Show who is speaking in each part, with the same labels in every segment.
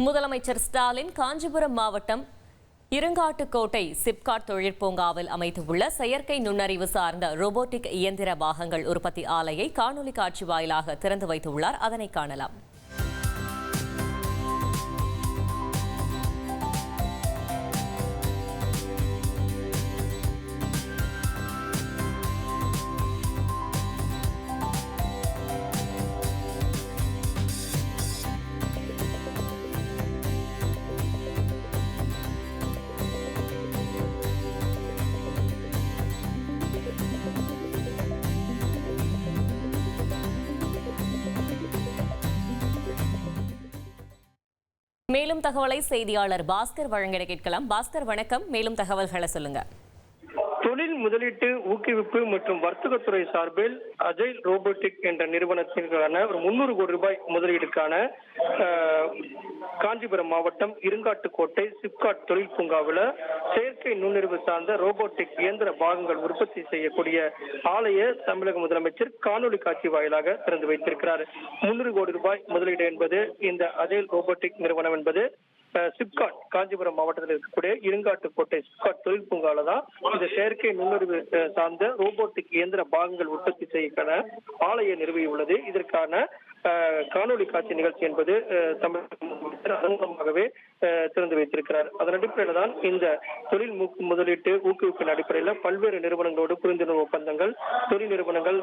Speaker 1: முதலமைச்சர் ஸ்டாலின் காஞ்சிபுரம் மாவட்டம் இருங்காட்டுக்கோட்டை சிப்காட் தொழிற்பூங்காவில் அமைத்துள்ள செயற்கை நுண்ணறிவு சார்ந்த ரோபோட்டிக் இயந்திர பாகங்கள் உற்பத்தி ஆலையை காணொலி காட்சி வாயிலாக திறந்து வைத்துள்ளார். அதனை காணலாம். மேலும் தகவலை செய்தியாளர் பாஸ்கர் வழங்க கேட்கலாம். பாஸ்கர் வணக்கம். மேலும் தகவல்களை சொல்லுங்க.
Speaker 2: தொழில் முதலீட்டு ஊக்குவிப்பு மற்றும் வர்த்தகத்துறை சார்பில் அஜைல் ரோபோட்டிக் என்ற நிறுவனத்திற்கான ஒரு 300 கோடி ரூபாய் முதலீடுக்கான காஞ்சிபுரம் மாவட்டம் இருங்காட்டுக்கோட்டை சிப்காட் தொழில் பூங்காவில் செயற்கை நுண்ணறிவு சார்ந்த ரோபோட்டிக் இயந்திர பாகங்கள் உற்பத்தி செய்யக்கூடிய ஆலையை தமிழக முதலமைச்சர் காணொலி காட்சி வாயிலாக திறந்து வைத்திருக்கிறார். 300 கோடி ரூபாய் முதலீடு என்பது இந்த அஜைல் ரோபோட்டிக் நிறுவனம் என்பது சிப்காட் காஞ்சிபுரம் மாவட்டத்தில் இருக்கக்கூடிய இருங்காட்டுக்கோட்டை சிப்காட் தொழில் பூங்கால தான் இந்த செயற்கை நுண்ணறிவு சார்ந்த ரோபோட்டிக் இயந்திர பாகங்கள் உற்பத்தி செய்யக்கான ஆலையை நிறுவியுள்ளது. இதற்கான காணொலி காட்சி நிகழ்ச்சி என்பது தமிழக அரங்கமாகவே திறந்து வைத்திருக்கிறார். அதன் அடிப்படையில் தான் இந்த தொழில் முதலீட்டு ஊக்குவிப்பின் அடிப்படையில் பல்வேறு நிறுவனங்களோடு புரிந்துணர்வு ஒப்பந்தங்கள், தொழில் நிறுவனங்கள்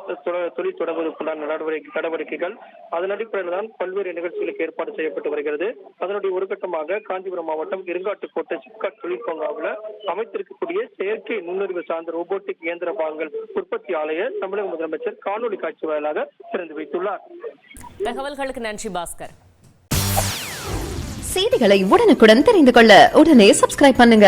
Speaker 2: தொழில் தொடங்குவதற்குண்டான நடவடிக்கைகள், அதன் அடிப்படையில் தான் பல்வேறு நிகழ்ச்சிகளுக்கு ஏற்பாடு செய்யப்பட்டு வருகிறது. அதனுடைய ஒரு கட்டமாக காஞ்சிபுரம் மாவட்டம் இருங்காட்டுக்கோட்டை சிப்காட் தொழில் பூங்காவில் அமைத்திருக்கக்கூடிய செயற்கை நுண்ணறிவு சார்ந்த ரோபோட்டிக் இயந்திர பாகங்கள் உற்பத்தி ஆலையை தமிழக முதலமைச்சர் காணொலி காட்சி வாயிலாக திறந்து வைத்துள்ளார்.
Speaker 1: தகவல்களுக்கு நன்றி பாஸ்கர்.
Speaker 3: செய்திகளை உடனுக்குடன் தெரிந்து கொள்ள உடனே சப்ஸ்கிரைப் பண்ணுங்க.